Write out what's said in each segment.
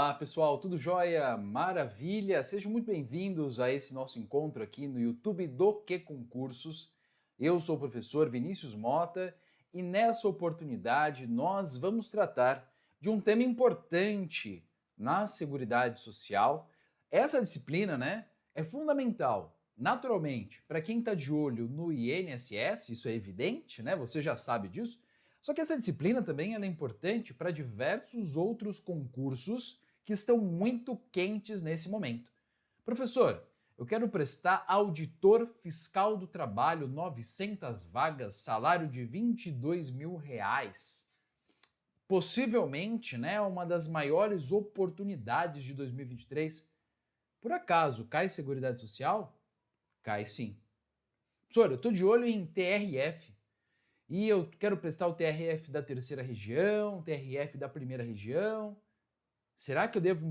Olá pessoal, tudo jóia? Maravilha! Sejam muito bem-vindos a esse nosso encontro aqui no YouTube do Que Concursos. Eu sou o professor Vinícius Mota e nessa oportunidade nós vamos tratar de um tema importante na Seguridade Social. Essa disciplina, é fundamental, naturalmente, para quem está de olho no INSS, isso é evidente, Você já sabe disso. Só que essa disciplina também ela é importante para diversos outros concursos que estão muito quentes nesse momento. Professor, eu quero prestar auditor fiscal do trabalho, 900 vagas, salário de R$ 22.000. Possivelmente, uma das maiores oportunidades de 2023. Por acaso, cai Seguridade Social? Cai sim. Professor, eu estou de olho em TRF. E eu quero prestar o TRF da terceira região, TRF da primeira região. Será que eu devo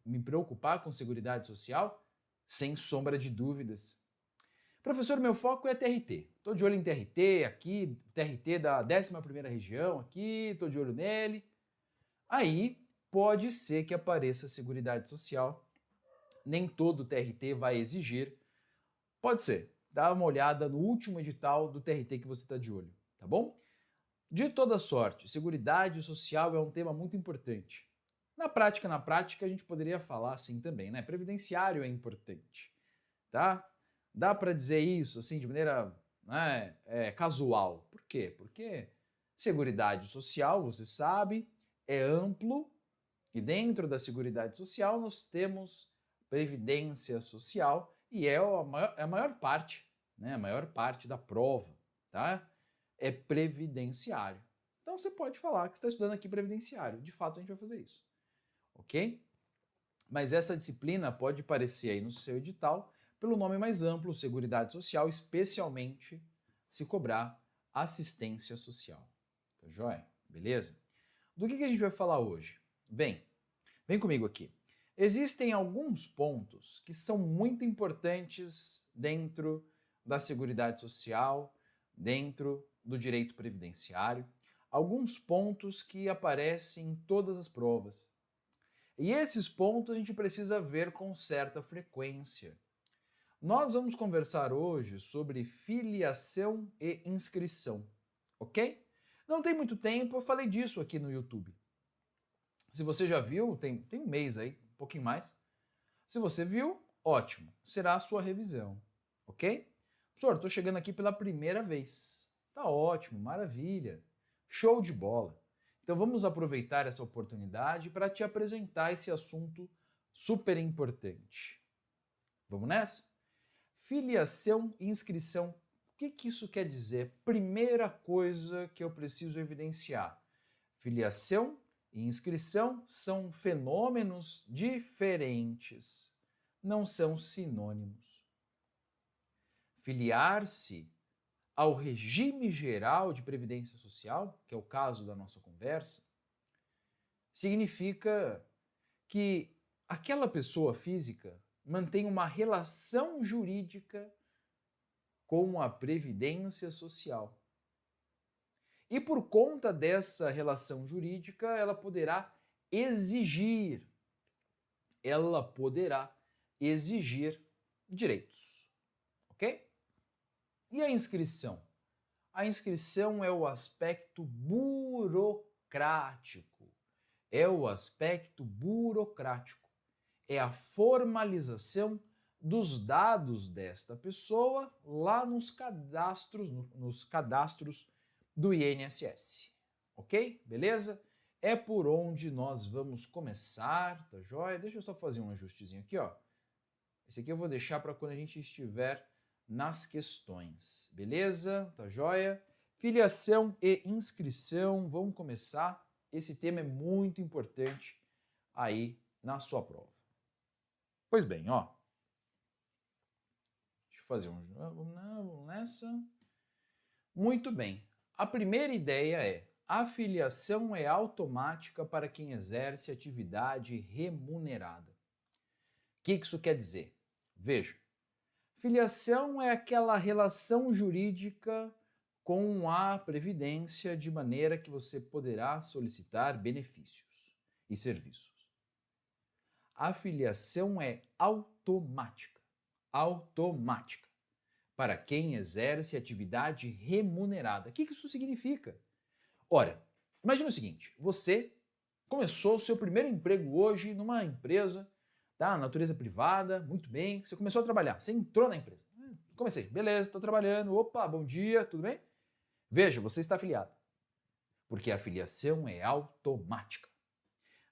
me preocupar com Seguridade Social? Sem sombra de dúvidas. Professor, meu foco é TRT. Estou de olho em TRT aqui, TRT da 11ª região aqui, estou de olho nele. Aí pode ser que apareça Seguridade Social. Nem todo TRT vai exigir. Pode ser. Dá uma olhada no último edital do TRT que você está de olho. Tá bom? De toda sorte, Seguridade Social é um tema muito importante. Na prática, a gente poderia falar assim também, Previdenciário é importante, tá? Dá para dizer isso assim de maneira casual. Por quê? Porque Seguridade Social, você sabe, é amplo e dentro da Seguridade Social nós temos Previdência Social e é a maior parte, a maior parte da prova, tá? É previdenciário. Então você pode falar que está estudando aqui previdenciário. De fato, a gente vai fazer isso. Ok? Mas essa disciplina pode parecer aí no seu edital pelo nome mais amplo, Seguridade Social, especialmente se cobrar assistência social. Tá joia? Beleza? Do que a gente vai falar hoje? Vem comigo aqui. Existem alguns pontos que são muito importantes dentro da Seguridade Social, dentro do direito previdenciário, alguns pontos que aparecem em todas as provas. E esses pontos a gente precisa ver com certa frequência. Nós vamos conversar hoje sobre filiação e inscrição, ok? Não tem muito tempo, eu falei disso aqui no YouTube. Se você já viu, tem um mês aí, um pouquinho mais. Se você viu, ótimo, será a sua revisão, ok? Professor, estou chegando aqui pela primeira vez. Tá ótimo, maravilha, show de bola. Então vamos aproveitar essa oportunidade para te apresentar esse assunto super importante. Vamos nessa? Filiação e inscrição. O que isso quer dizer? Primeira coisa que eu preciso evidenciar. Filiação e inscrição são fenômenos diferentes, não são sinônimos. Filiar-se ao regime geral de previdência social, que é o caso da nossa conversa, significa que aquela pessoa física mantém uma relação jurídica com a previdência social. E por conta dessa relação jurídica, ela poderá exigir direitos, ok? E a inscrição? A inscrição é o aspecto burocrático. É a formalização dos dados desta pessoa lá nos cadastros do INSS. Ok? Beleza? É por onde nós vamos começar, tá joia? Deixa eu só fazer um ajustezinho aqui, ó. Esse aqui eu vou deixar para quando a gente estiver nas questões, beleza? Tá joia? Filiação e inscrição, vamos começar. Esse tema é muito importante aí na sua prova. Pois bem, ó. Deixa eu fazer vamos nessa. Muito bem. A primeira ideia é: a filiação é automática para quem exerce atividade remunerada. O que isso quer dizer? Veja, filiação é aquela relação jurídica com a Previdência de maneira que você poderá solicitar benefícios e serviços. a filiação é automática. Automática. Para quem exerce atividade remunerada. O que isso significa? Ora, imagina o seguinte, você começou o seu primeiro emprego hoje numa empresa da natureza privada, muito bem, você começou a trabalhar, você entrou na empresa. Comecei, beleza, estou trabalhando, opa, bom dia, tudo bem? Veja, você está afiliado, porque a filiação é automática.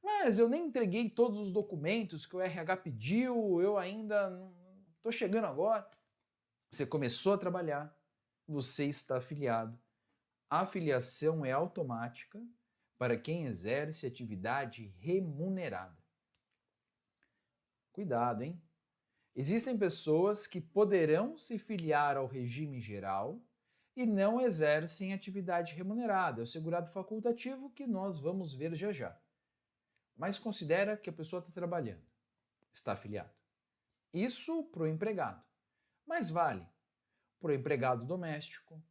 Mas eu nem entreguei todos os documentos que o RH pediu, eu ainda estou chegando agora. Você começou a trabalhar, você está afiliado. A filiação é automática para quem exerce atividade remunerada. Cuidado, hein? Existem pessoas que poderão se filiar ao regime geral e não exercem atividade remunerada, é o segurado facultativo que nós vamos ver já já. Mas considera que a pessoa está trabalhando, está afiliado. Isso para o empregado, mas vale para o empregado doméstico,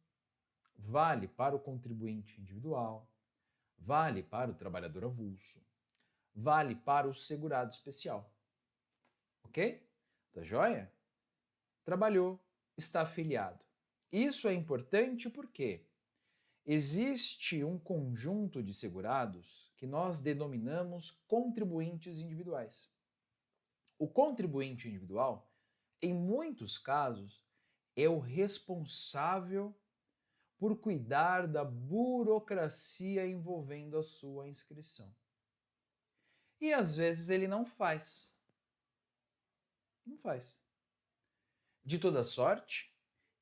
vale para o contribuinte individual, vale para o trabalhador avulso, vale para o segurado especial. Ok? Tá joia? Trabalhou, está afiliado. Isso é importante porque existe um conjunto de segurados que nós denominamos contribuintes individuais. O contribuinte individual, em muitos casos, é o responsável por cuidar da burocracia envolvendo a sua inscrição. E às vezes ele não faz. Não faz. De toda sorte,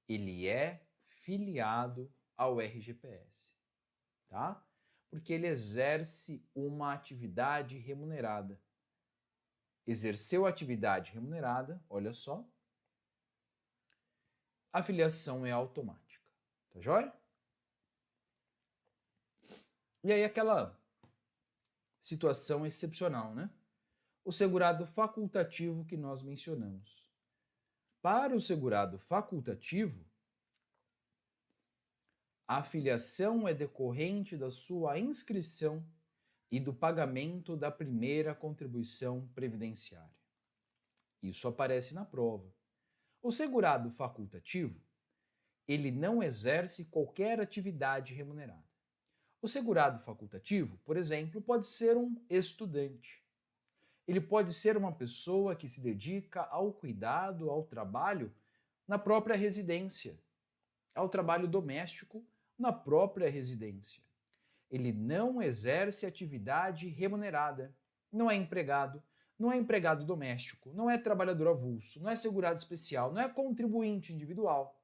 ele é filiado ao RGPS, tá? Porque ele exerce uma atividade remunerada. Exerceu a atividade remunerada, olha só, a filiação é automática, tá joia? E aí aquela situação excepcional, né? O segurado facultativo que nós mencionamos. Para o segurado facultativo, a filiação é decorrente da sua inscrição e do pagamento da primeira contribuição previdenciária. Isso aparece na prova. O segurado facultativo, ele não exerce qualquer atividade remunerada. O segurado facultativo, por exemplo, pode ser um estudante. Ele pode ser uma pessoa que se dedica ao cuidado, ao trabalho na própria residência, ao trabalho doméstico na própria residência. Ele não exerce atividade remunerada, não é empregado doméstico, não é trabalhador avulso, não é segurado especial, não é contribuinte individual,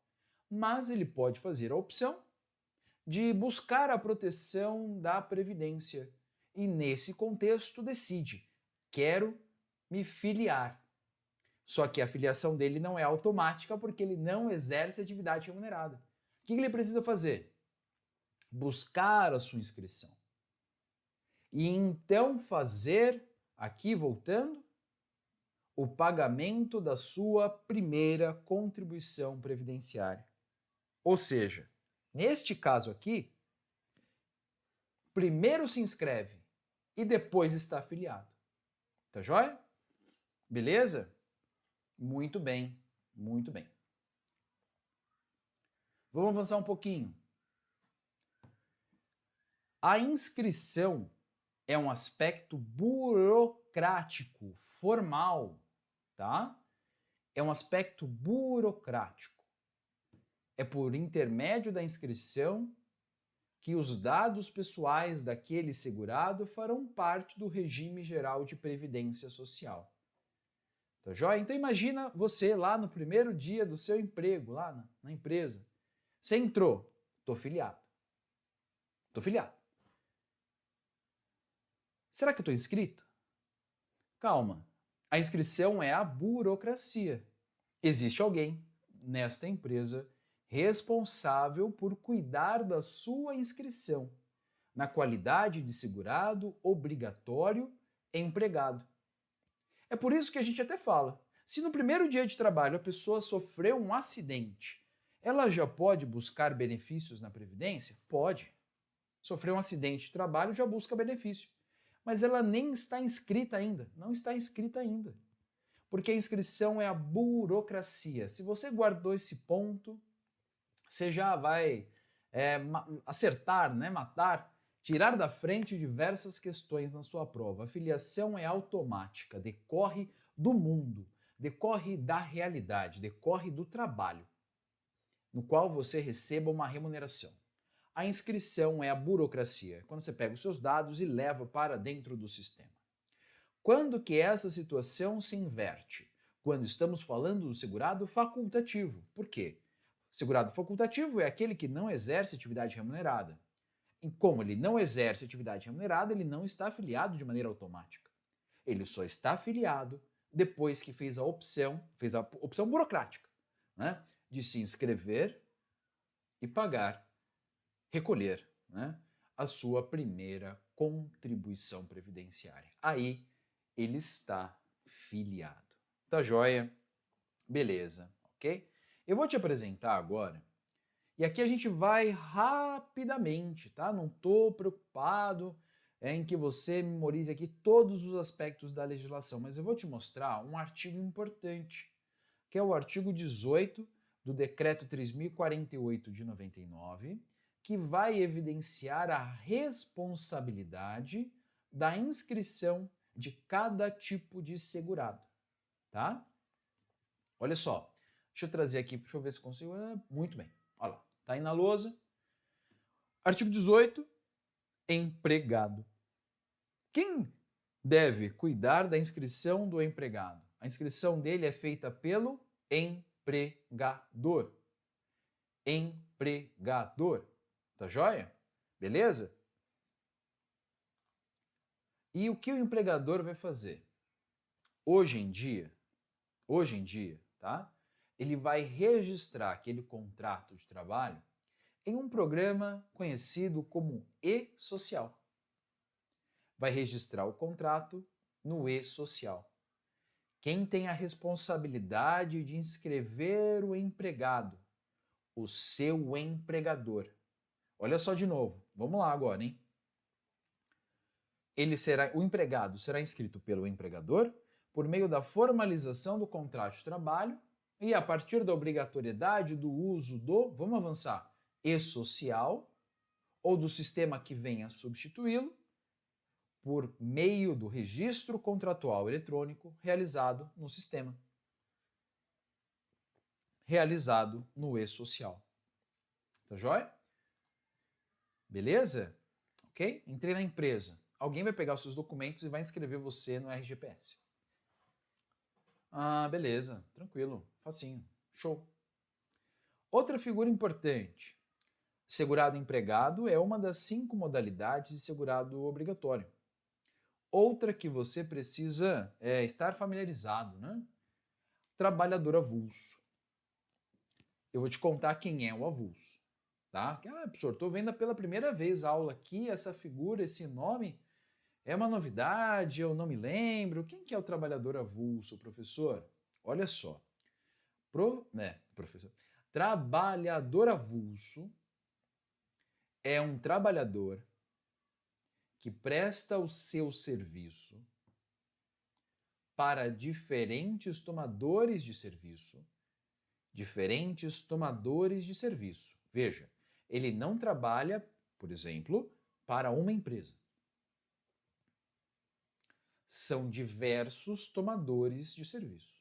mas ele pode fazer a opção de buscar a proteção da Previdência e, nesse contexto, decide: quero me filiar. Só que a filiação dele não é automática porque ele não exerce atividade remunerada. O que ele precisa fazer? Buscar a sua inscrição. E então fazer, aqui voltando, o pagamento da sua primeira contribuição previdenciária. Ou seja, neste caso aqui, primeiro se inscreve e depois está afiliado. Tá joia? Beleza? Muito bem, muito bem. Vamos avançar um pouquinho. A inscrição é um aspecto burocrático, formal, tá? É um aspecto burocrático. É por intermédio da inscrição que os dados pessoais daquele segurado farão parte do regime geral de previdência social. Tá joia? Então imagina você lá no primeiro dia do seu emprego, lá na empresa. Você entrou, tô filiado. Tô filiado. Será que eu tô inscrito? Calma. A inscrição é a burocracia. Existe alguém nesta empresa responsável por cuidar da sua inscrição, na qualidade de segurado obrigatório empregado. É por isso que a gente até fala, se no primeiro dia de trabalho a pessoa sofreu um acidente, ela já pode buscar benefícios na Previdência? Pode. Sofreu um acidente de trabalho, já busca benefício. mas ela nem está inscrita ainda. Não está inscrita ainda. Porque a inscrição é a burocracia. Se você guardou esse ponto, você já vai acertar, né, matar, tirar da frente diversas questões na sua prova. A filiação é automática, decorre do mundo, decorre da realidade, decorre do trabalho, no qual você receba uma remuneração. A inscrição é a burocracia, quando você pega os seus dados e leva para dentro do sistema. Quando que essa situação se inverte? Quando estamos falando do segurado facultativo. Por quê? Segurado facultativo é aquele que não exerce atividade remunerada. E como ele não exerce atividade remunerada, ele não está afiliado de maneira automática. Ele só está afiliado depois que fez a opção burocrática, né, de se inscrever e pagar, recolher, né, a sua primeira contribuição previdenciária. Aí ele está filiado. Tá joia? Beleza, ok? Eu vou te apresentar agora, e aqui a gente vai rapidamente, tá? Não estou preocupado em que você memorize aqui todos os aspectos da legislação, mas eu vou te mostrar um artigo importante, que é o artigo 18 do Decreto 3048 de 99, que vai evidenciar a responsabilidade da inscrição de cada tipo de segurado, tá? Olha só, deixa eu trazer aqui, deixa eu ver se consigo. Muito bem, olha lá, tá aí na lousa. Artigo 18, empregado. Quem deve cuidar da inscrição do empregado? A inscrição dele é feita pelo empregador. Empregador. Tá joia? Beleza? E o que o empregador vai fazer? Hoje em dia, tá? Ele vai registrar aquele contrato de trabalho em um programa conhecido como e-social. Vai registrar o contrato no e-social. Quem tem a responsabilidade de inscrever o empregado? O seu empregador. Olha só de novo, vamos lá agora, hein? O empregado será inscrito pelo empregador por meio da formalização do contrato de trabalho e a partir da obrigatoriedade do uso do, vamos avançar, e-social ou do sistema que venha substituí-lo por meio do registro contratual eletrônico realizado no sistema. Realizado no e-social. Tá joia? Beleza? Ok? Entrei na empresa. Alguém vai pegar os seus documentos e vai inscrever você no RGPS. Ah, beleza. Tranquilo. Facinho. Show. Outra figura importante. Segurado empregado é uma das 5 modalidades de segurado obrigatório. Outra que você precisa estar familiarizado, né? Trabalhador avulso. Eu vou te contar quem é o avulso, tá? Professor, estou vendo pela primeira vez a aula aqui, essa figura, esse nome, é uma novidade, eu não me lembro. Quem que é o trabalhador avulso, professor? Olha só. Professor. Trabalhador avulso é um trabalhador que presta o seu serviço para diferentes tomadores de serviço. Veja, ele não trabalha, por exemplo, para uma empresa. São diversos tomadores de serviço.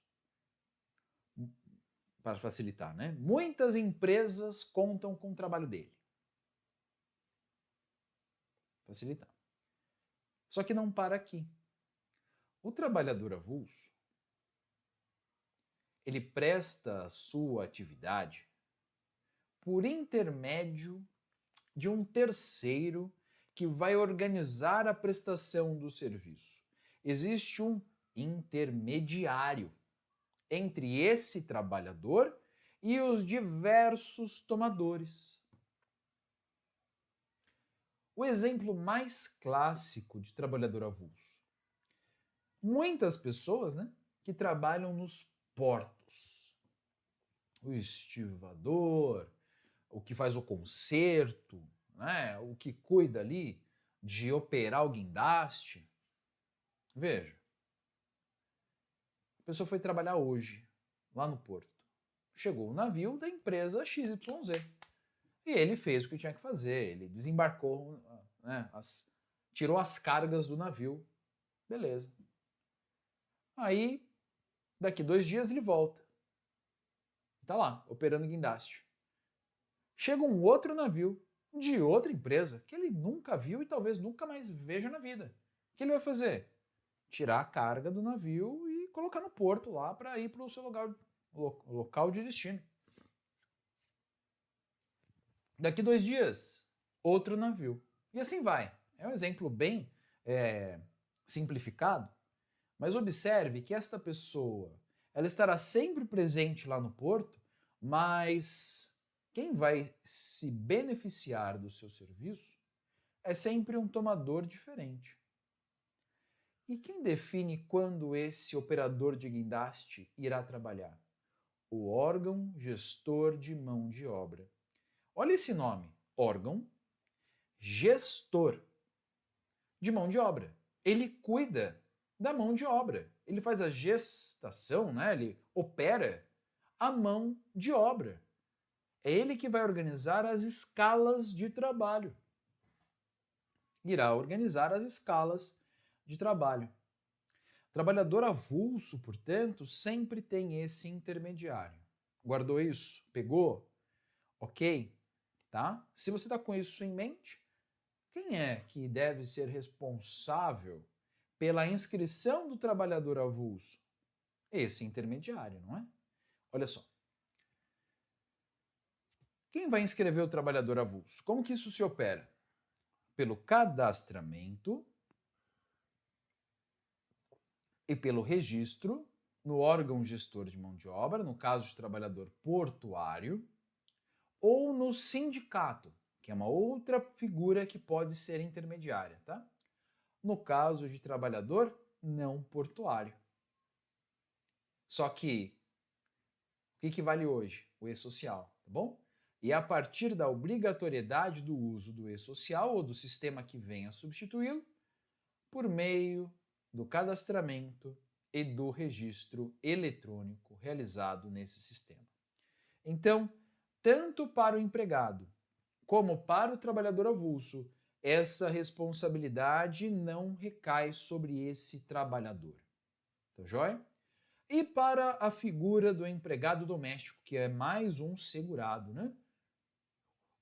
Para facilitar, né? Muitas empresas contam com o trabalho dele. Facilitar. Só que não para aqui. O trabalhador avulso, ele presta a sua atividade por intermédio de um terceiro que vai organizar a prestação do serviço. Existe um intermediário entre esse trabalhador e os diversos tomadores. O exemplo mais clássico de trabalhador avulso. Muitas pessoas, né, que trabalham nos portos. O estivador, o que faz o conserto, né, o que cuida ali de operar o guindaste. Veja, a pessoa foi trabalhar hoje, lá no porto. Chegou o navio da empresa XYZ. E ele fez o que tinha que fazer, ele desembarcou, né, tirou as cargas do navio. Beleza. Aí, daqui 2 dias ele volta. Tá lá, operando guindaste. Chega um outro navio de outra empresa que ele nunca viu e talvez nunca mais veja na vida. O que ele vai fazer? Tirar a carga do navio e colocar no porto lá para ir para o seu local de destino. Daqui 2 dias, outro navio. E assim vai. É um exemplo bem simplificado, mas observe que esta pessoa ela estará sempre presente lá no porto, mas quem vai se beneficiar do seu serviço é sempre um tomador diferente. E quem define quando esse operador de guindaste irá trabalhar? O órgão gestor de mão de obra. Olha esse nome, órgão gestor de mão de obra. Ele cuida da mão de obra. Ele faz a gestação, né? Ele opera a mão de obra. É ele que vai organizar as escalas de trabalho. Irá organizar as escalas de trabalho. Trabalhador avulso, portanto, sempre tem esse intermediário. Guardou isso? Pegou? Ok? Tá? Se você está com isso em mente, quem é que deve ser responsável pela inscrição do trabalhador avulso? Esse intermediário, não é? Olha só. Quem vai inscrever o trabalhador avulso? Como que isso se opera? Pelo cadastramento e pelo registro no órgão gestor de mão de obra, no caso de trabalhador portuário, ou no sindicato, que é uma outra figura que pode ser intermediária, tá? No caso de trabalhador não portuário. Só que, o que vale hoje? O e-social, tá bom? E a partir da obrigatoriedade do uso do e-social ou do sistema que venha substituí-lo, por meio do cadastramento e do registro eletrônico realizado nesse sistema. Então, tanto para o empregado como para o trabalhador avulso, essa responsabilidade não recai sobre esse trabalhador. Tá joia? E para a figura do empregado doméstico, que é mais um segurado, né?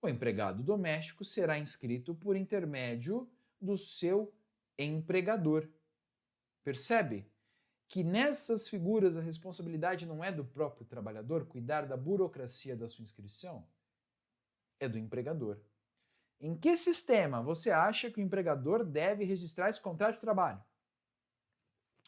O empregado doméstico será inscrito por intermédio do seu empregador. Percebe que nessas figuras a responsabilidade não é do próprio trabalhador cuidar da burocracia da sua inscrição? É do empregador. Em que sistema você acha que o empregador deve registrar esse contrato de trabalho?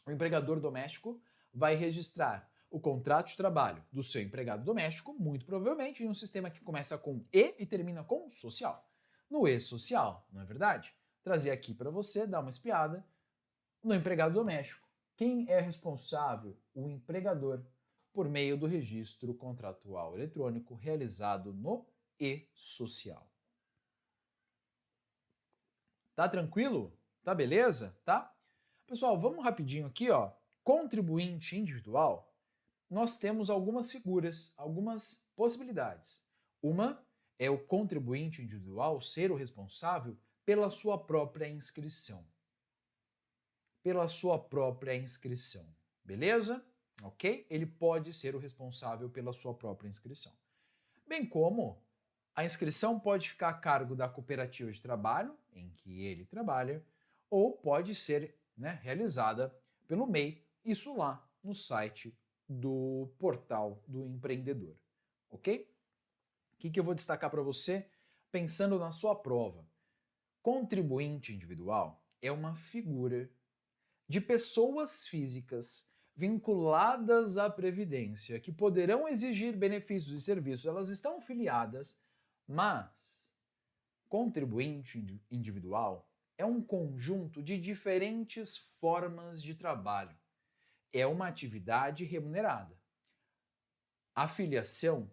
O empregador doméstico vai registrar o contrato de trabalho do seu empregado doméstico, muito provavelmente em um sistema que começa com e termina com social. No e-social, não é verdade? Trazer aqui para você, dar uma espiada no empregado doméstico. Quem é responsável? O empregador, por meio do registro contratual eletrônico realizado no e-social. Tá tranquilo? Tá beleza? Tá? Pessoal, vamos rapidinho aqui, ó. Contribuinte individual, nós temos algumas figuras, algumas possibilidades. Uma é o contribuinte individual ser o responsável pela sua própria inscrição. Pela sua própria inscrição. Beleza? Ok? Ele pode ser o responsável pela sua própria inscrição. Bem como a inscrição pode ficar a cargo da cooperativa de trabalho em que ele trabalha, ou pode ser realizada pelo MEI, isso lá no site do portal do empreendedor. Ok? O que eu vou destacar para você pensando na sua prova? Contribuinte individual é uma figura de pessoas físicas vinculadas à Previdência que poderão exigir benefícios e serviços. Elas estão filiadas, mas contribuinte individual é um conjunto de diferentes formas de trabalho. É uma atividade remunerada. A filiação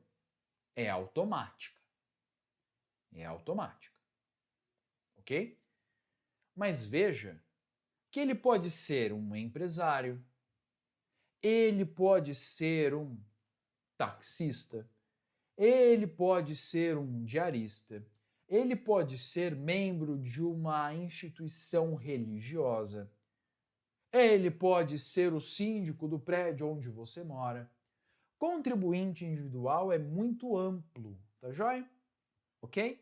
é automática. É automática. Ok? Mas veja que ele pode ser um empresário, ele pode ser um taxista, ele pode ser um diarista, ele pode ser membro de uma instituição religiosa, ele pode ser o síndico do prédio onde você mora. Contribuinte individual é muito amplo, tá joia? Ok?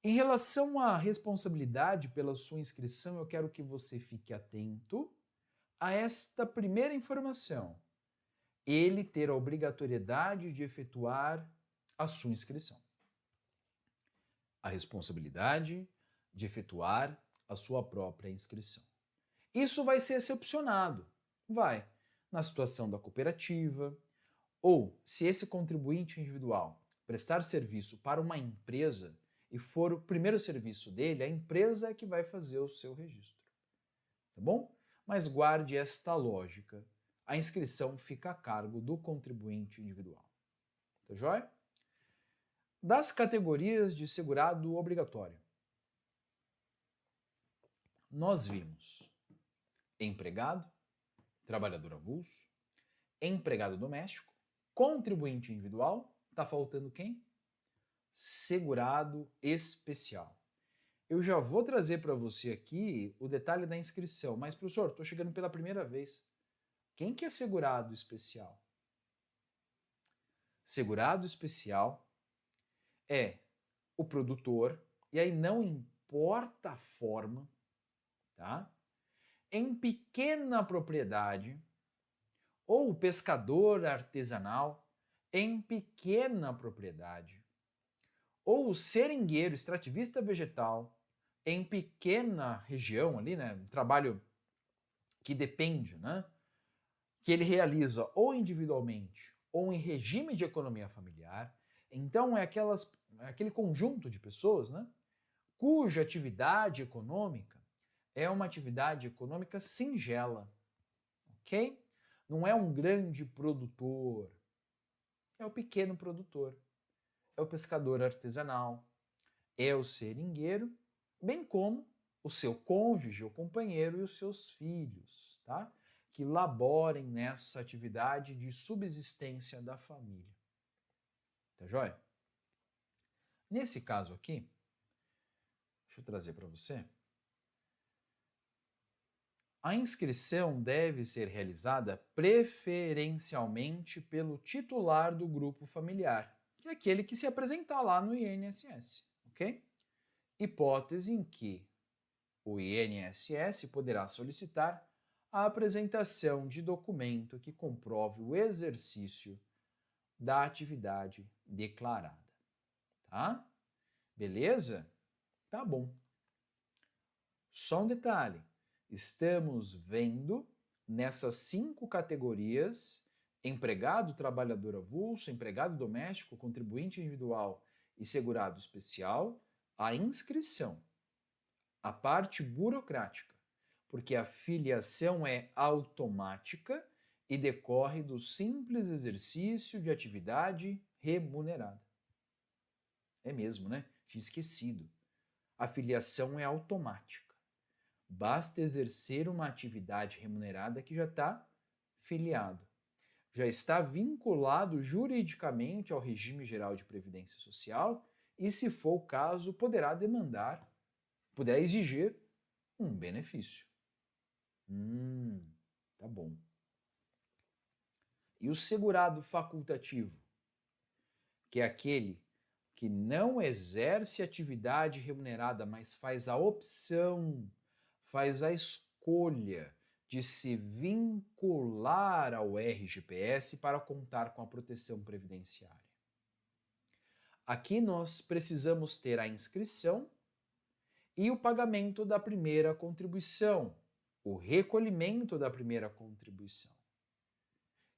Em relação à responsabilidade pela sua inscrição, eu quero que você fique atento a esta primeira informação. Ele ter a obrigatoriedade de efetuar a sua inscrição. A responsabilidade de efetuar a sua própria inscrição. Isso vai ser excepcionado. Vai. Na situação da cooperativa, ou se esse contribuinte individual prestar serviço para uma empresa e for o primeiro serviço dele, a empresa é que vai fazer o seu registro. Tá bom? Mas guarde esta lógica. A inscrição fica a cargo do contribuinte individual. Tá joia? Das categorias de segurado obrigatório, nós vimos empregado, trabalhador avulso, empregado doméstico, contribuinte individual, tá faltando quem? Segurado especial. Eu já vou trazer para você aqui o detalhe da inscrição, mas professor, estou chegando pela primeira vez. Quem que é segurado especial? Segurado especial é o produtor, e aí não importa a forma, tá? Em pequena propriedade, ou pescador artesanal em pequena propriedade, ou seringueiro, extrativista vegetal em pequena região ali, né, um trabalho que depende, né, que ele realiza ou individualmente ou em regime de economia familiar. Então é aquele conjunto de pessoas, né, cuja atividade econômica é uma atividade econômica singela, ok? Não é um grande produtor, é o pequeno produtor, é o pescador artesanal, é o seringueiro, bem como o seu cônjuge, o companheiro e os seus filhos, tá? Que laborem nessa atividade de subsistência da família. Tá joia? Nesse caso aqui, deixa eu trazer para você. A inscrição deve ser realizada preferencialmente pelo titular do grupo familiar, que é aquele que se apresentar lá no INSS, ok? Hipótese em que o INSS poderá solicitar a apresentação de documento que comprove o exercício da atividade declarada, tá? Beleza? Tá bom. Só um detalhe. Estamos vendo nessas 5 categorias, empregado, trabalhador avulso, empregado doméstico, contribuinte individual e segurado especial, a inscrição, a parte burocrática, porque a filiação é automática e decorre do simples exercício de atividade remunerada. É mesmo, né? Tinha esquecido. A filiação é automática. Basta exercer uma atividade remunerada que já está filiado. Já está vinculado juridicamente ao regime geral de previdência social e, se for o caso, poderá exigir um benefício. Tá bom. E o segurado facultativo, que é aquele que não exerce atividade remunerada, mas faz a opção, faz a escolha de se vincular ao RGPS para contar com a proteção previdenciária. Aqui nós precisamos ter a inscrição e o pagamento da primeira contribuição, o recolhimento da primeira contribuição.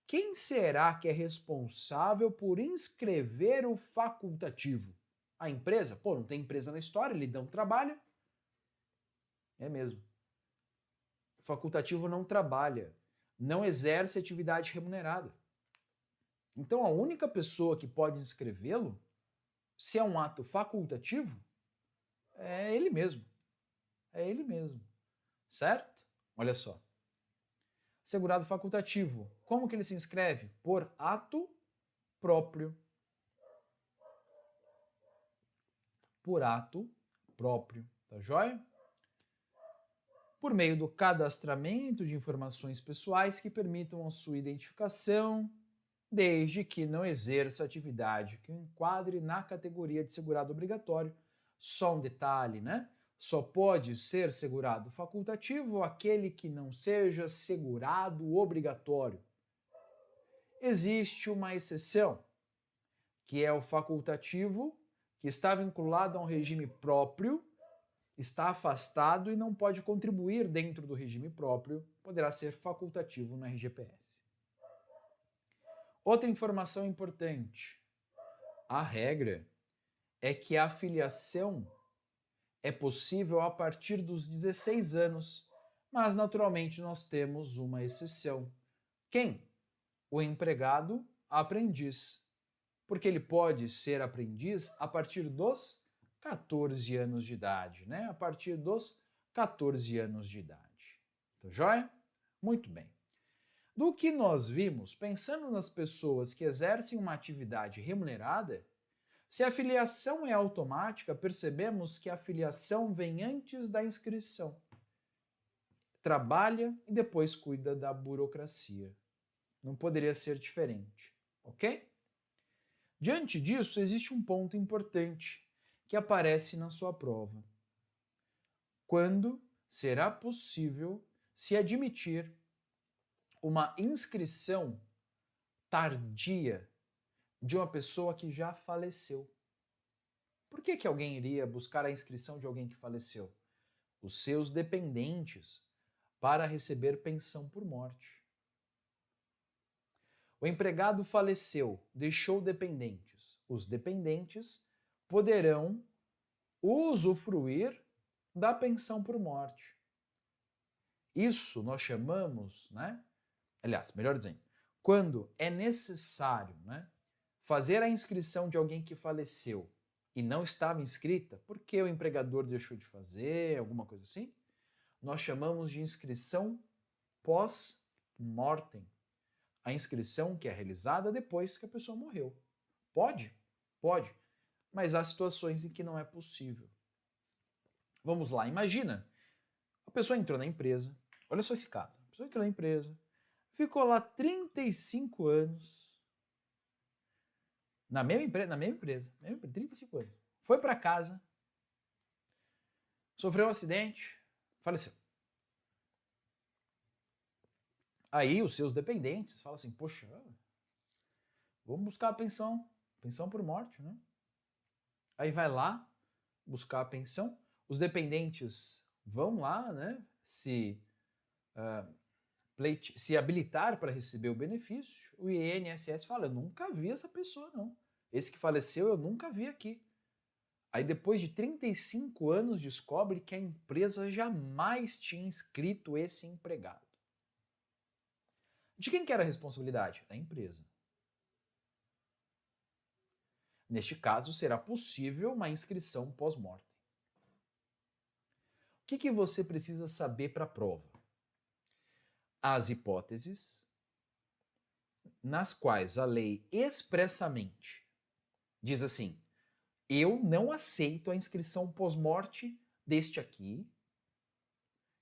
Quem será que é responsável por inscrever o facultativo? A empresa? Pô, não tem empresa na história, lhe dão trabalho. É mesmo. O facultativo não trabalha, não exerce atividade remunerada. Então a única pessoa que pode inscrevê-lo, se é um ato facultativo, é ele mesmo. É ele mesmo. Certo? Olha só. Segurado facultativo. Como que ele se inscreve? Por ato próprio. Por ato próprio. Tá joia? Por meio do cadastramento de informações pessoais que permitam a sua identificação, desde que não exerça atividade que o enquadre na categoria de segurado obrigatório. Só um detalhe, né? Só pode ser segurado facultativo aquele que não seja segurado obrigatório. Existe uma exceção, que é o facultativo, que está vinculado a um regime próprio, está afastado e não pode contribuir dentro do regime próprio, poderá ser facultativo no RGPS. Outra informação importante. A regra é que a filiação é possível a partir dos 16 anos, mas naturalmente nós temos uma exceção. Quem? O empregado aprendiz, porque ele pode ser aprendiz a partir dos 14 anos de idade, né? A partir dos 14 anos de idade. Tá joia? Muito bem. Do que nós vimos, pensando nas pessoas que exercem uma atividade remunerada, se a filiação é automática, percebemos que a filiação vem antes da inscrição. Trabalha e depois cuida da burocracia. Não poderia ser diferente, ok? Diante disso, existe um ponto importante que aparece na sua prova. Quando será possível se admitir uma inscrição tardia de uma pessoa que já faleceu? Por que alguém iria buscar a inscrição de alguém que faleceu? Os seus dependentes, para receber pensão por morte. O empregado faleceu, deixou dependentes. Os dependentes poderão usufruir da pensão por morte. Isso nós chamamos, né? Aliás, melhor dizendo, quando é necessário, né, fazer a inscrição de alguém que faleceu e não estava inscrita, porque o empregador deixou de fazer, alguma coisa assim, nós chamamos de inscrição pós-mortem. A inscrição que é realizada depois que a pessoa morreu. Pode? Pode. Mas há situações em que não é possível. Vamos lá, imagina, a pessoa entrou na empresa, olha só esse caso, a pessoa entrou na empresa, ficou lá 35 anos, na mesma empresa, 35 anos, foi para casa, sofreu um acidente, faleceu. Aí os seus dependentes falam assim, poxa, vamos buscar a pensão por morte, né? Aí vai lá buscar a pensão, os dependentes vão lá, né, se habilitar para receber o benefício, o INSS fala, eu nunca vi essa pessoa não, esse que faleceu eu nunca vi aqui. Aí depois de 35 anos descobre que a empresa jamais tinha inscrito esse empregado. De quem que era a responsabilidade? Da empresa. Neste caso, será possível uma inscrição pós-mortem. O que você precisa saber para a prova? As hipóteses nas quais a lei expressamente diz assim, eu não aceito a inscrição pós-morte deste aqui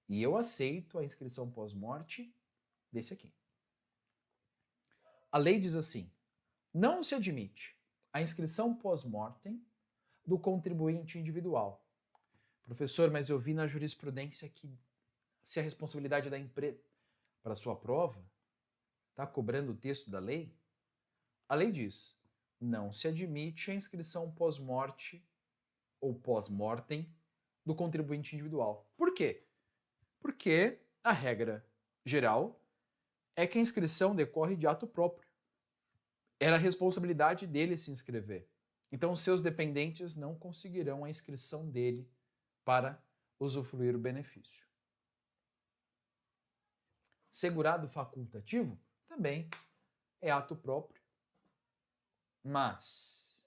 e eu aceito a inscrição pós-morte desse aqui. A lei diz assim, não se admite a inscrição pós-mortem do contribuinte individual. Professor, mas eu vi na jurisprudência que se a responsabilidade da empresa para sua prova está cobrando o texto da lei, a lei diz, não se admite a inscrição pós-morte ou pós-mortem do contribuinte individual. Por quê? Porque a regra geral é que a inscrição decorre de ato próprio. Era a responsabilidade dele se inscrever. Então, os seus dependentes não conseguirão a inscrição dele para usufruir o benefício. Segurado facultativo também é ato próprio. Mas,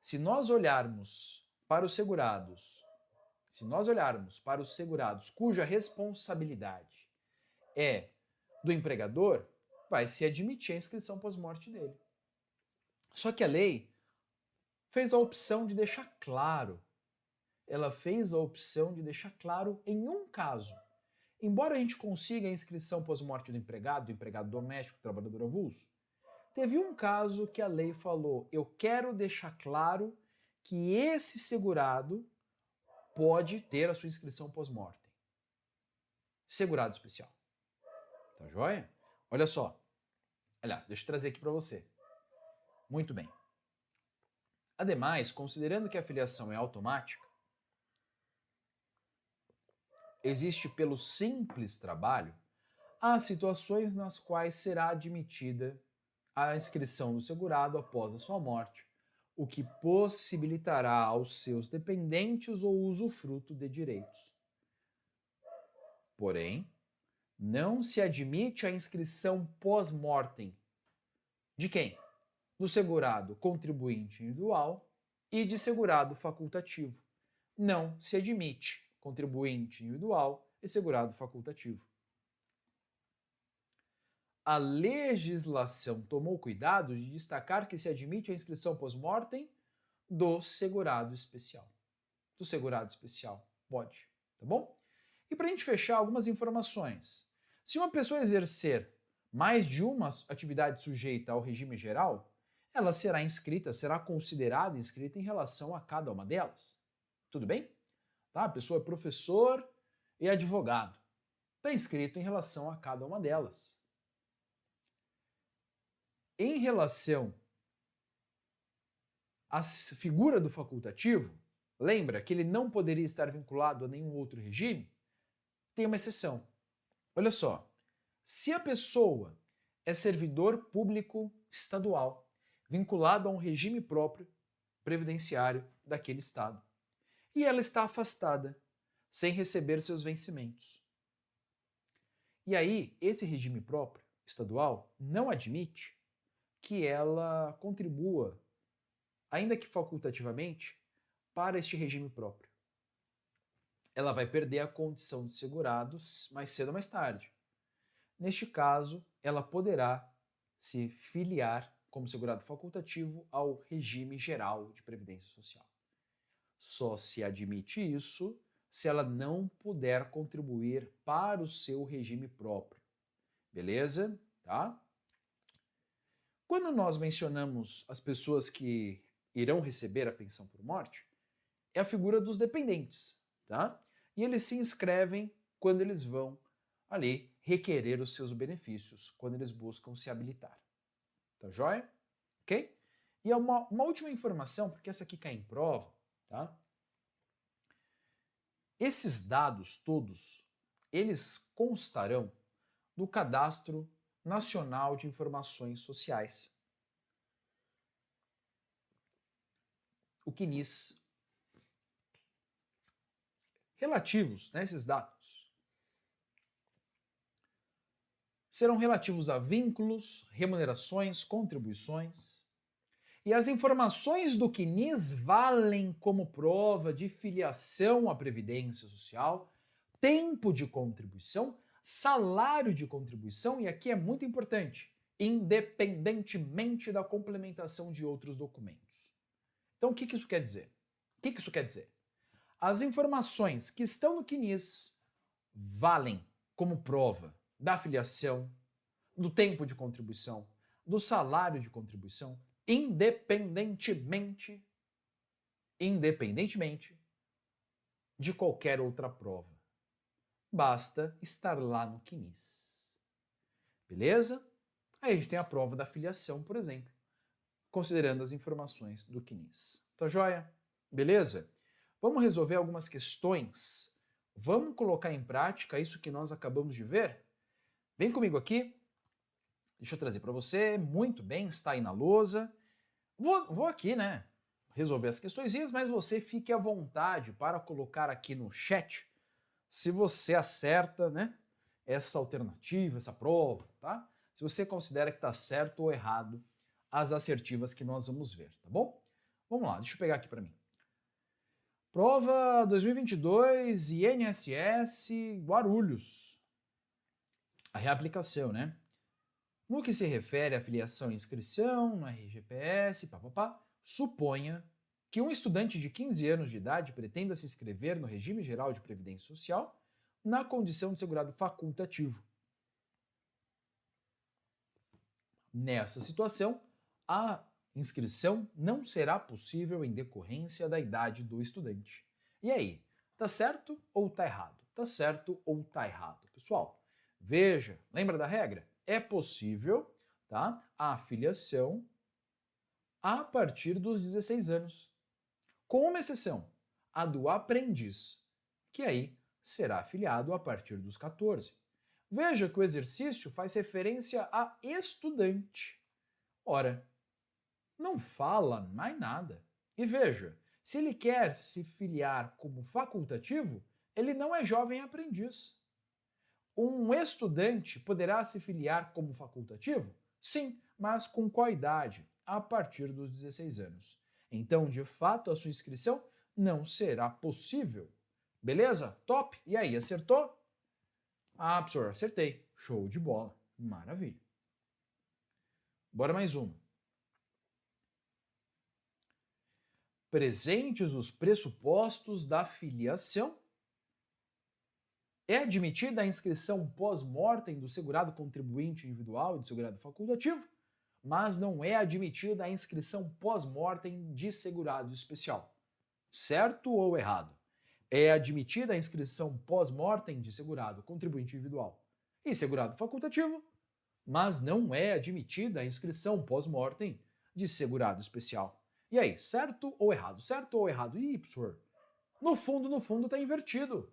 se nós olharmos para os segurados se nós olharmos para os segurados cuja responsabilidade é do empregador, vai se admitir a inscrição pós-morte dele. Só que a lei fez a opção de deixar claro. Ela fez a opção de deixar claro em um caso. Embora a gente consiga a inscrição pós-morte do empregado doméstico, trabalhador avulso, teve um caso que a lei falou: eu quero deixar claro que esse segurado pode ter a sua inscrição pós-mortem. Segurado especial. Tá joia? Olha só. Aliás, deixa eu trazer aqui para você. Muito bem. Ademais, considerando que a filiação é automática, existe pelo simples trabalho, há situações nas quais será admitida a inscrição do segurado após a sua morte, o que possibilitará aos seus dependentes o usufruto de direitos. Porém, não se admite a inscrição pós-mortem de quem? Do segurado contribuinte individual e de segurado facultativo. Não se admite contribuinte individual e segurado facultativo. A legislação tomou cuidado de destacar que se admite a inscrição pós-mortem do segurado especial. Do segurado especial, pode, tá bom? E para a gente fechar, algumas informações. Se uma pessoa exercer mais de uma atividade sujeita ao regime geral, ela será inscrita, será considerada inscrita em relação a cada uma delas. Tudo bem? Tá? A pessoa é professor e advogado. Está inscrito em relação a cada uma delas. Em relação à figura do facultativo, lembra que ele não poderia estar vinculado a nenhum outro regime? Tem uma exceção. Olha só, se a pessoa é servidor público estadual, vinculado a um regime próprio previdenciário daquele estado, e ela está afastada, sem receber seus vencimentos. E aí, esse regime próprio estadual não admite que ela contribua, ainda que facultativamente, para este regime próprio. Ela vai perder a condição de segurado mais cedo ou mais tarde. Neste caso, ela poderá se filiar como segurado facultativo ao regime geral de previdência social. Só se admite isso se ela não puder contribuir para o seu regime próprio. Beleza? Tá? Quando nós mencionamos as pessoas que irão receber a pensão por morte, é a figura dos dependentes, tá? E eles se inscrevem quando eles vão ali requerer os seus benefícios, quando eles buscam se habilitar. Tá joia? Ok? E uma última informação, porque essa aqui cai em prova, tá? Esses dados todos, eles constarão do Cadastro Nacional de Informações Sociais, o CNIS. Relativos, né, esses dados, serão relativos a vínculos, remunerações, contribuições. E as informações do CNIS valem como prova de filiação à Previdência Social, tempo de contribuição, salário de contribuição, e aqui é muito importante, independentemente da complementação de outros documentos. Então, o que isso quer dizer? O que isso quer dizer? As informações que estão no CNIS valem como prova da filiação, do tempo de contribuição, do salário de contribuição, independentemente de qualquer outra prova. Basta estar lá no CNIS. Beleza? Aí a gente tem a prova da filiação, por exemplo, considerando as informações do CNIS. Tá joia? Beleza? Vamos resolver algumas questões. Vamos colocar em prática isso que nós acabamos de ver? Vem comigo aqui. Deixa eu trazer para você. Muito bem, está aí na lousa. Vou aqui, né, resolver as questõezinhas, mas você fique à vontade para colocar aqui no chat se você acerta, né, essa alternativa, essa prova, tá? Se você considera que está certo ou errado as assertivas que nós vamos ver, tá bom? Vamos lá, deixa eu pegar aqui para mim. Prova 2022, INSS, Guarulhos. A reaplicação, né? No que se refere à filiação e inscrição no RGPS, suponha que um estudante de 15 anos de idade pretenda se inscrever no Regime Geral de Previdência Social na condição de segurado facultativo. Nessa situação, a inscrição não será possível em decorrência da idade do estudante. E aí, tá certo ou tá errado? Tá certo ou tá errado? Pessoal, veja, lembra da regra? É possível, tá, a filiação a partir dos 16 anos. Com uma exceção, a do aprendiz, que aí será afiliado a partir dos 14. Veja que o exercício faz referência a estudante. Ora, não fala mais nada. E veja, se ele quer se filiar como facultativo, ele não é jovem aprendiz. Um estudante poderá se filiar como facultativo? Sim, mas com qual idade? A partir dos 16 anos. Então, de fato, a sua inscrição não será possível. Beleza? Top? E aí, acertou? Ah, professor, acertei. Show de bola. Maravilha. Bora mais uma. Presentes os pressupostos da filiação, é admitida a inscrição pós-mortem do segurado contribuinte individual e do segurado facultativo, mas não é admitida a inscrição pós-mortem de segurado especial. Certo ou errado? É admitida a inscrição pós-mortem de segurado contribuinte individual e segurado facultativo, mas não é admitida a inscrição pós-mortem de segurado especial. E aí, certo ou errado? Certo ou errado? Ih, professor, no fundo está invertido.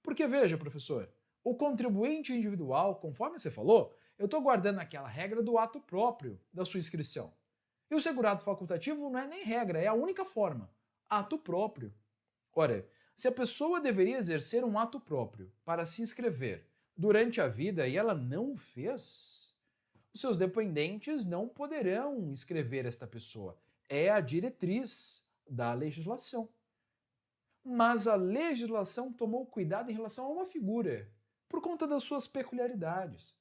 Porque veja, professor, o contribuinte individual, conforme você falou, eu estou guardando aquela regra do ato próprio da sua inscrição. E o segurado facultativo não é nem regra, é a única forma. Ato próprio. Ora, se a pessoa deveria exercer um ato próprio para se inscrever durante a vida e ela não o fez, os seus dependentes não poderão inscrever esta pessoa. É a diretriz da legislação. Mas a legislação tomou cuidado em relação a uma figura, por conta das suas peculiaridades.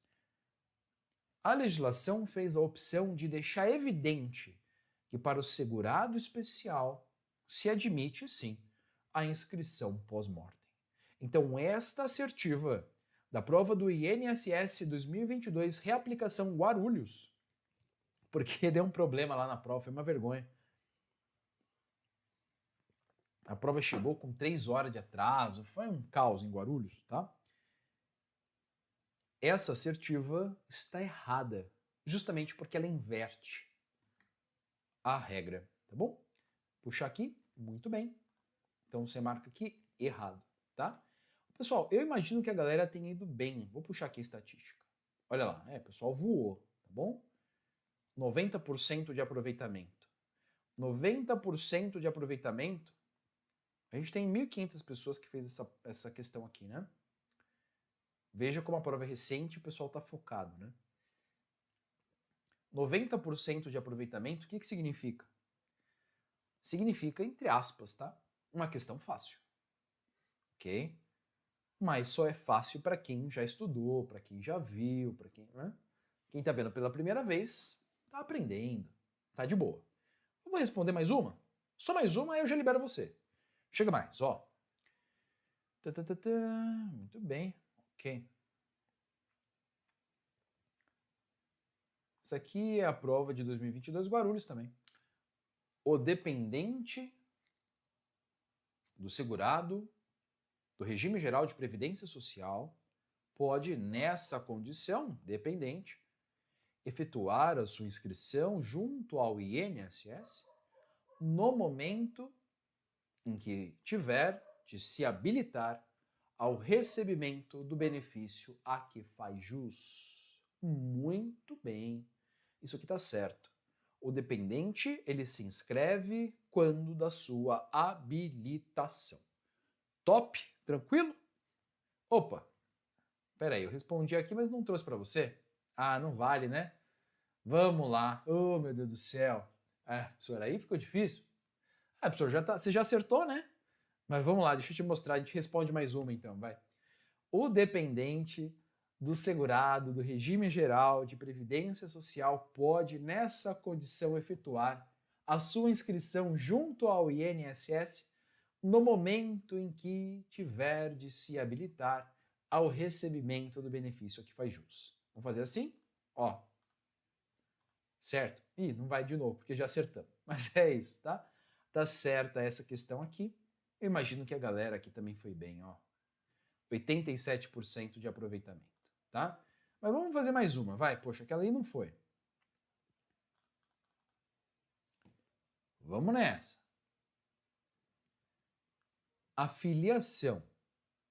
A legislação fez a opção de deixar evidente que para o segurado especial se admite, sim, a inscrição pós-mortem. Então, esta assertiva da prova do INSS 2022, reaplicação Guarulhos, porque deu um problema lá na prova, foi uma vergonha. A prova chegou com 3 horas de atraso, foi um caos em Guarulhos, tá? Essa assertiva está errada, justamente porque ela inverte a regra, tá bom? Puxar aqui, muito bem. Então você marca aqui errado, tá? Pessoal, eu imagino que a galera tenha ido bem. Vou puxar aqui a estatística. Olha lá, o pessoal voou, tá bom? 90% de aproveitamento. 90% de aproveitamento. A gente tem 1.500 pessoas que fez essa questão aqui, né? Veja como a prova é recente e o pessoal está focado, né? 90% de aproveitamento, o que significa? Significa, entre aspas, tá? Uma questão fácil. Ok? Mas só é fácil para quem já estudou, para quem já viu, para quem, né? Quem está vendo pela primeira vez, está aprendendo, tá de boa. Vamos responder mais uma? Só mais uma, aí eu já libero você. Chega mais, ó. Muito bem, ok. Essa aqui é a prova de 2022 Guarulhos também. O dependente do segurado do Regime Geral de Previdência Social pode, nessa condição, dependente, efetuar a sua inscrição junto ao INSS no momento em que tiver de se habilitar ao recebimento do benefício a que faz jus. Muito bem, isso aqui está certo. O dependente, ele se inscreve quando da sua habilitação. Top? Tranquilo? Opa, peraí, eu respondi aqui, mas não trouxe para você? Ah, não vale, né? Vamos lá. Oh, meu Deus do céu. Professor, aí ficou difícil. Professor, você já acertou, né? Mas vamos lá, deixa eu te mostrar, a gente responde mais uma então, vai. O dependente do segurado do regime geral de previdência social pode, nessa condição, efetuar a sua inscrição junto ao INSS no momento em que tiver de se habilitar ao recebimento do benefício a que faz jus. Vamos fazer assim? Ó. Certo? Ih, não vai de novo, porque já acertamos. Mas é isso, tá? Tá certa essa questão aqui. Eu imagino que a galera aqui também foi bem, ó. 87% de aproveitamento, tá? Mas vamos fazer mais uma, vai. Poxa, aquela aí não foi. Vamos nessa. A filiação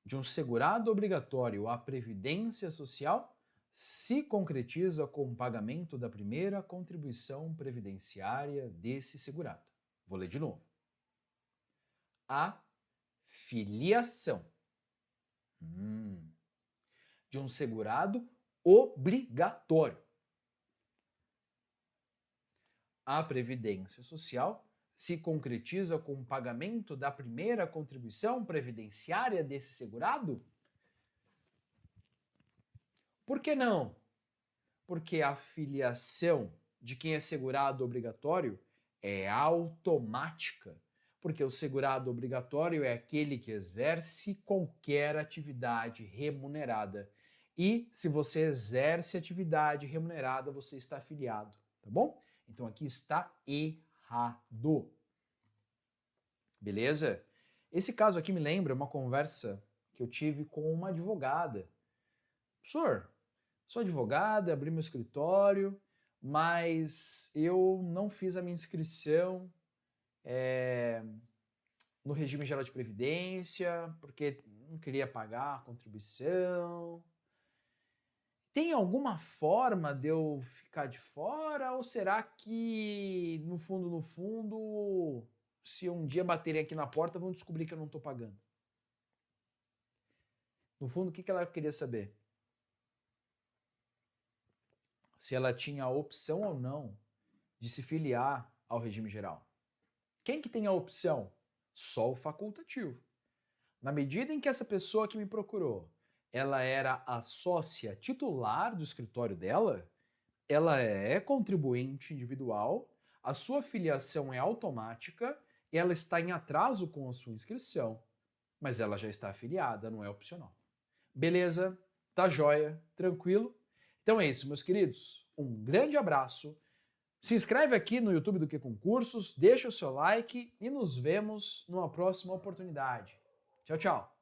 de um segurado obrigatório à Previdência Social se concretiza com o pagamento da primeira contribuição previdenciária desse segurado. Vou ler de novo. A filiação de um segurado obrigatório à Previdência Social se concretiza com o pagamento da primeira contribuição previdenciária desse segurado? Por que não? Porque a filiação de quem é segurado obrigatório é automática. Porque o segurado obrigatório é aquele que exerce qualquer atividade remunerada. E se você exerce atividade remunerada, você está afiliado, tá bom? Então aqui está errado. Beleza? Esse caso aqui me lembra uma conversa que eu tive com uma advogada. Professor, sou advogada, abri meu escritório, mas eu não fiz a minha inscrição no regime geral de previdência, porque não queria pagar a contribuição. Tem alguma forma de eu ficar de fora? Ou será que, no fundo, se um dia baterem aqui na porta, vão descobrir que eu não estou pagando? No fundo, o que ela queria saber? Se ela tinha a opção ou não de se filiar ao regime geral. Quem que tem a opção? Só o facultativo. Na medida em que essa pessoa que me procurou, ela era a sócia titular do escritório dela, ela é contribuinte individual, a sua filiação é automática, ela está em atraso com a sua inscrição, mas ela já está afiliada, não é opcional. Beleza? Tá joia? Tranquilo? Então é isso, meus queridos. Um grande abraço. Se inscreve aqui no YouTube do Que Concursos, deixa o seu like e nos vemos numa próxima oportunidade. Tchau, tchau!